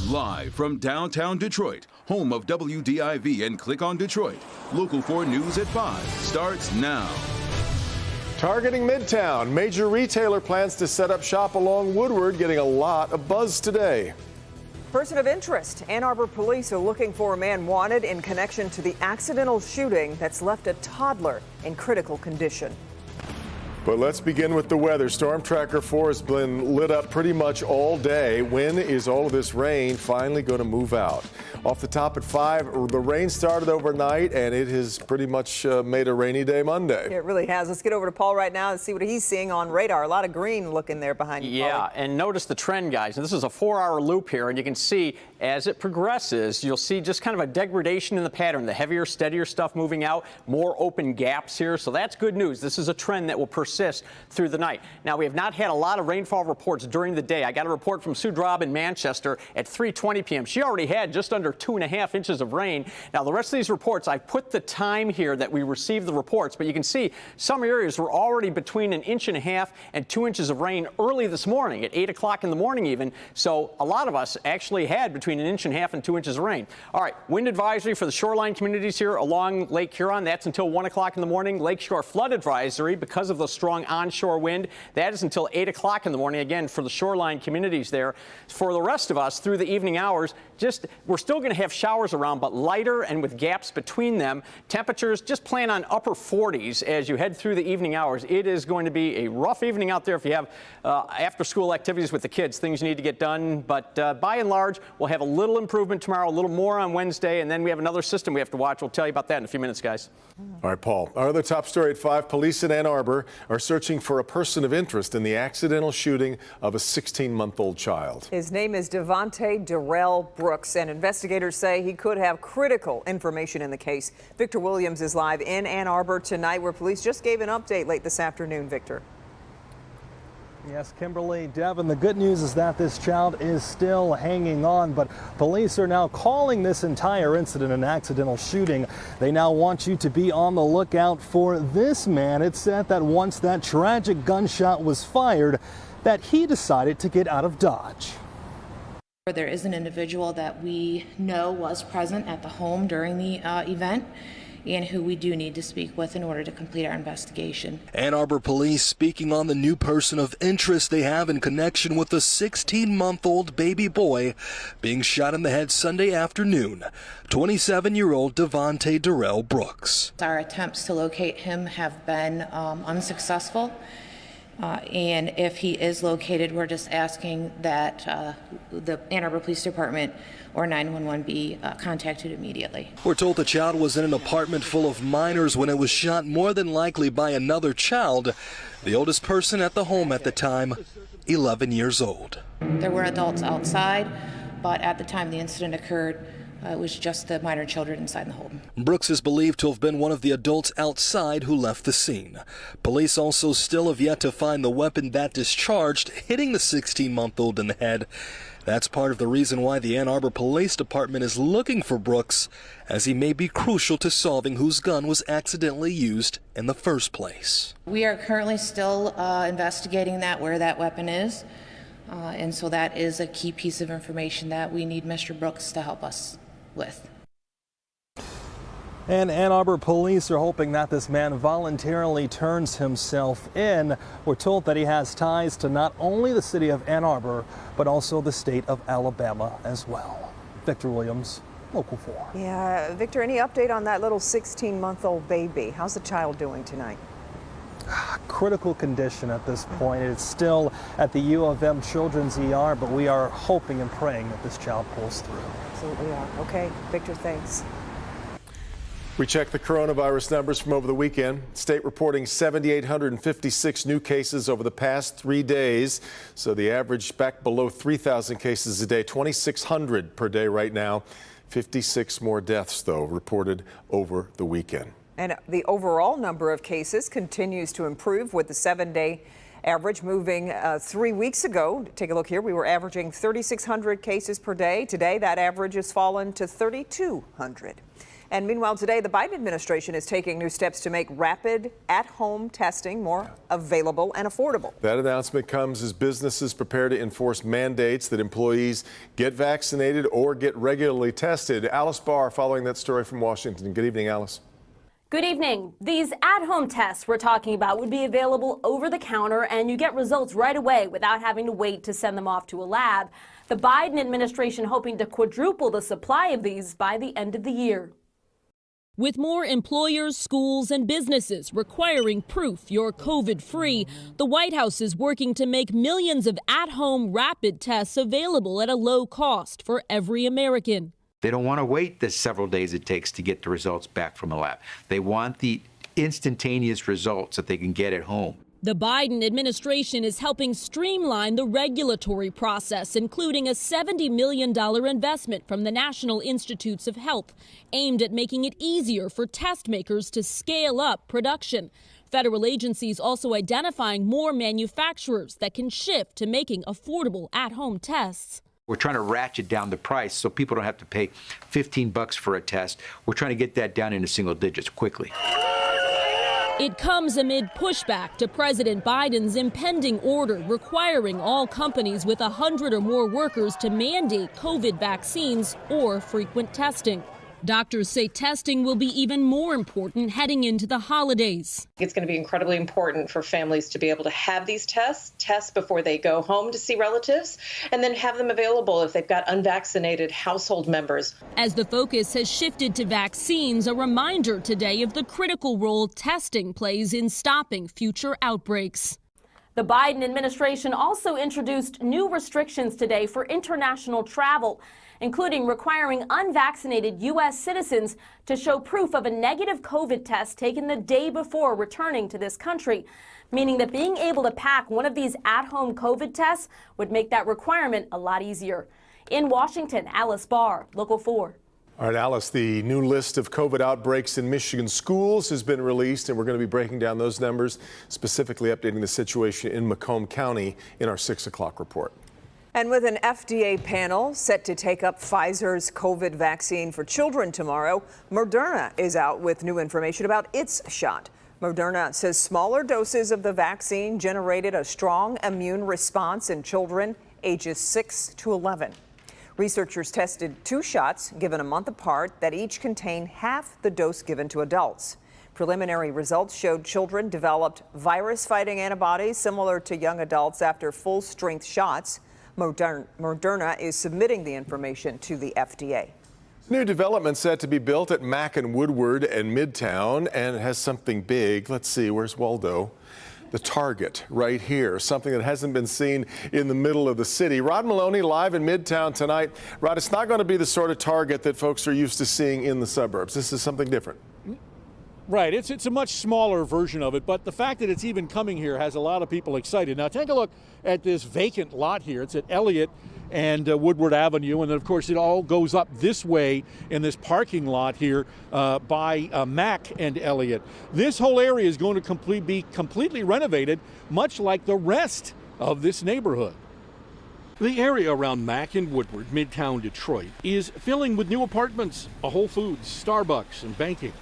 Live from downtown Detroit, home of WDIV and Click on Detroit, Local 4 News at 5 starts now. Targeting Midtown, major retailer plans to set up shop along Woodward, getting a lot of buzz today. Person of interest. Ann Arbor police are looking for a man wanted in connection to the accidental shooting that's left a toddler in critical condition. But let's begin with the weather. Storm Tracker 4 has been lit up pretty much all day. When is all of this rain finally going to move out? Off the top at 5, the rain started overnight, and it has pretty much made a rainy day Monday. It really has. Let's get over to Paul right now and see what he's seeing on radar. A lot of green looking there behind you, Yeah, Paulie. and notice the trend, guys. This is a 4-hour loop here, and you can see as it progresses, you'll see just kind of a degradation in the pattern. The heavier, steadier stuff moving out, more open gaps here. So that's good news. This is a trend that will persist through the night. Now, we have not had a lot of rainfall reports during the day. I got a report from Sue Draub in Manchester at 3:20 p.m. She already had just under 2.5 inches of rain. Now, the rest of these reports, I put the time here that we received the reports, but you can see some areas were already between 1.5 inches and 2 inches of rain early this morning, at 8 o'clock in the morning even. So a lot of us actually had between 1.5 inches and 2 inches of rain. All right, wind advisory for the shoreline communities here along Lake Huron. That's until 1 o'clock in the morning. Lakeshore flood advisory because of the strong onshore wind. That is until 8 o'clock in the morning, again, for the shoreline communities there. For the rest of us, through the evening hours, we're still going to have showers around, but lighter and with gaps between them. Temperatures, just plan on upper 40s as you head through the evening hours. It is going to be a rough evening out there if you have after-school activities with the kids, things you need to get done. But by and large, we'll have a little improvement tomorrow, a little more on Wednesday, and then we have another system we have to watch. We'll tell you about that in a few minutes, guys. All right, Paul. Our other top story at 5, police in Ann Arbor are searching for a person of interest in the accidental shooting of a 16-month-old child. His name is Devontae Darrell Brooks, and investigators say he could have critical information in the case. Victor Williams is live in Ann Arbor tonight, where police just gave an update late this afternoon. Victor. Yes, Kimberly, Devin, the good news is that this child is still hanging on, but police are now calling this entire incident an accidental shooting. They now want you to be on the lookout for this man. It's said that once that tragic gunshot was fired, that he decided to get out of Dodge. There is an individual that we know was present at the home during the event, and who we do need to speak with in order to complete our investigation. Ann Arbor police speaking on the new person of interest they have in connection with the 16-month-old baby boy being shot in the head Sunday afternoon, 27-year-old Devontae Darrell Brooks. Our attempts to locate him have been unsuccessful. And if he is located, we're just asking that the Ann Arbor Police Department or 911 be contacted immediately. We're told the child was in an apartment full of minors when it was shot, more than likely by another child. The oldest person at the home at the time, 11 years old. There were adults outside, but at the time the incident occurred, it was just the minor children inside the home. Brooks is believed to have been one of the adults outside who left the scene. Police also still have yet to find the weapon that discharged, hitting the 16-month-old in the head. That's part of the reason why the Ann Arbor Police Department is looking for Brooks, as he may be crucial to solving whose gun was accidentally used in the first place. We are currently still investigating where that weapon is, and so that is a key piece of information that we need Mr. Brooks to help us with. And Ann Arbor police are hoping that this man voluntarily turns himself in. We're told that he has ties to not only the city of Ann Arbor, but also the state of Alabama as well. Victor Williams, Local 4. Yeah, Victor, any update on that little 16-month-old baby? How's the child doing tonight? Critical condition at this point. It's still at the U of M Children's ER, but we are hoping and praying that this child pulls through. Absolutely are. Okay, Victor, thanks. We checked the coronavirus numbers from over the weekend. State reporting 7,856 new cases over the past 3 days. So the average back below 3,000 cases a day, 2,600 per day right now. 56 more deaths, though, reported over the weekend. And the overall number of cases continues to improve, with the 7-day average moving 3 weeks ago. Take a look here. We were averaging 3,600 cases per day. Today, that average has fallen to 3,200. And meanwhile, today, the Biden administration is taking new steps to make rapid at-home testing more available and affordable. That announcement comes as businesses prepare to enforce mandates that employees get vaccinated or get regularly tested. Alice Barr following that story from Washington. Good evening, Alice. Good evening. These at-home tests we're talking about would be available over the counter, and you get results right away without having to wait to send them off to a lab. The Biden administration hoping to quadruple the supply of these by the end of the year. With more employers, schools, and businesses requiring proof you're COVID-free, the White House is working to make millions of at-home rapid tests available at a low cost for every American. They don't want to wait the several days it takes to get the results back from a lab. They want the instantaneous results that they can get at home. The Biden administration is helping streamline the regulatory process, including a $70 million investment from the National Institutes of Health, aimed at making it easier for test makers to scale up production. Federal agencies also identifying more manufacturers that can shift to making affordable at-home tests. We're trying to ratchet down the price so people don't have to pay $15 for a test. We're trying to get that down into single digits quickly. It comes amid pushback to President Biden's impending order requiring all companies with 100 or more workers to mandate COVID vaccines or frequent testing. Doctors say testing will be even more important heading into the holidays. It's going to be incredibly important for families to be able to have these tests before they go home to see relatives, and then have them available if they've got unvaccinated household members. As the focus has shifted to vaccines, a reminder today of the critical role testing plays in stopping future outbreaks. The Biden administration also introduced new restrictions today for international travel, including requiring unvaccinated U.S. citizens to show proof of a negative COVID test taken the day before returning to this country, meaning that being able to pack one of these at-home COVID tests would make that requirement a lot easier. In Washington, Alice Barr, Local 4. All right, Alice, the new list of COVID outbreaks in Michigan schools has been released, and we're going to be breaking down those numbers, specifically updating the situation in Macomb County in our 6 o'clock report. And with an FDA panel set to take up Pfizer's COVID vaccine for children tomorrow, Moderna is out with new information about its shot. Moderna says smaller doses of the vaccine generated a strong immune response in children ages 6 to 11. Researchers tested 2 shots given a month apart that each contain half the dose given to adults. Preliminary results showed children developed virus-fighting antibodies similar to young adults after full-strength shots. Moderna is submitting the information to the FDA. New development set to be built at Mack and Woodward and Midtown, and it has something big. Let's see, where's Waldo? The Target right here, something that hasn't been seen in the middle of the city. Rod Maloney live in Midtown tonight. Rod, it's not going to be the sort of Target that folks are used to seeing in the suburbs. This is something different. Right, it's a much smaller version of it, but the fact that it's even coming here has a lot of people excited. Now take a look at this vacant lot here. It's at Elliott and Woodward Avenue, and then of course it all goes up this way in this parking lot here by Mack and Elliott. This whole area is going to be completely renovated, much like the rest of this neighborhood. The area around Mack and Woodward, Midtown Detroit, is filling with new apartments, a Whole Foods, Starbucks, and banking.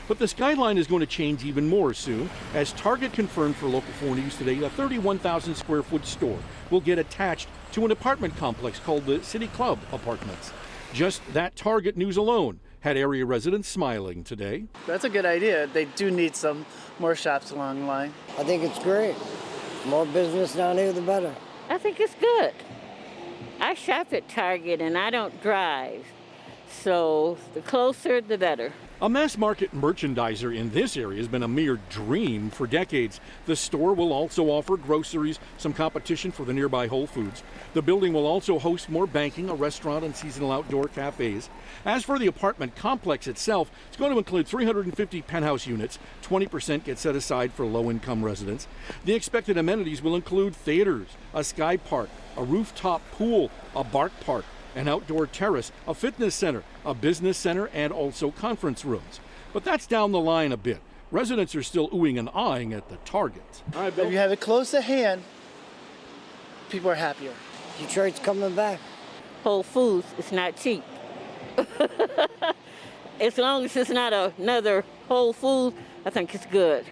But the skyline is going to change even more soon, as Target confirmed for Local 4 News today a 31,000 square foot store will get attached to an apartment complex called the City Club Apartments. Just that Target news alone had area residents smiling today. That's a good idea. They do need some more shops along the line. I think it's great. More business down here, the better. I think it's good. I shop at Target and I don't drive, so the closer, the better. A mass market merchandiser in this area has been a mere dream for decades. The store will also offer groceries, some competition for the nearby Whole Foods. The building will also host more banking, a restaurant, and seasonal outdoor cafes. As for the apartment complex itself, it's going to include 350 penthouse units. 20% get set aside for low-income residents. The expected amenities will include theaters, a sky park, a rooftop pool, a bark park, an outdoor terrace, a fitness center, a business center, and also conference rooms. But that's down the line a bit. Residents are still oohing and ahhing at the Target. All right, Bill. If you have it close at hand, people are happier. Detroit's coming back. Whole Foods is not cheap. As long as it's not another Whole Foods, I think it's good.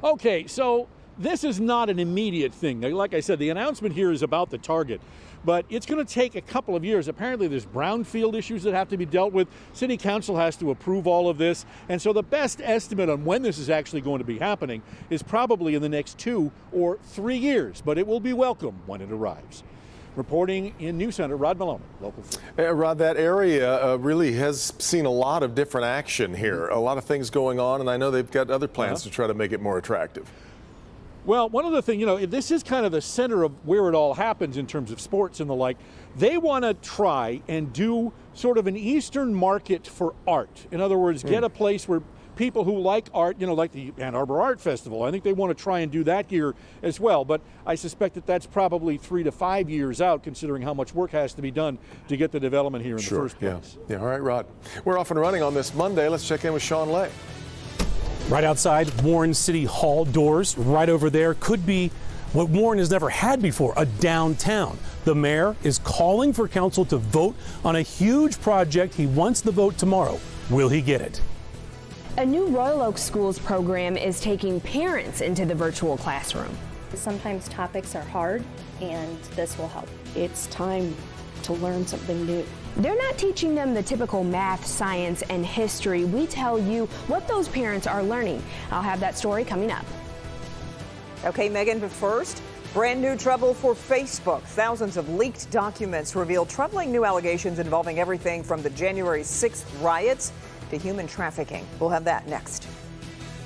Okay, so this is not an immediate thing. Like I said, the announcement here is about the Target, but it's going to take a couple of years. Apparently, there's brownfield issues that have to be dealt with. City Council has to approve all of this. And so the best estimate on when this is actually going to be happening is probably in the next 2 or 3 years, but it will be welcome when it arrives. Reporting in News Center, Rod Maloney, Local 4. Rod, that area really has seen a lot of different action here, a lot of things going on, and I know they've got other plans to try to make it more attractive. Well, one other thing, this is kind of the center of where it all happens in terms of sports and the like. They want to try and do sort of an Eastern market for art. In other words, get a place where people who like art, like the Ann Arbor Art Festival, I think they want to try and do that here as well. But I suspect that that's probably 3 to 5 years out, considering how much work has to be done to get the development here in the first place. Yeah, all right, Rod. We're off and running on this Monday. Let's check in with Sean Lay. Right outside Warren City Hall doors, right over there, could be what Warren has never had before, a downtown. The mayor is calling for council to vote on a huge project. He wants the vote tomorrow. Will he get it? A new Royal Oak Schools program is taking parents into the virtual classroom. Sometimes topics are hard, and this will help. It's time to learn something new. They're not teaching them the typical math, science, and history. We tell you what those parents are learning. I'll have that story coming up. Okay, Megan, but first, brand new trouble for Facebook. Thousands of leaked documents reveal troubling new allegations involving everything from the January 6th riots to human trafficking. We'll have that next.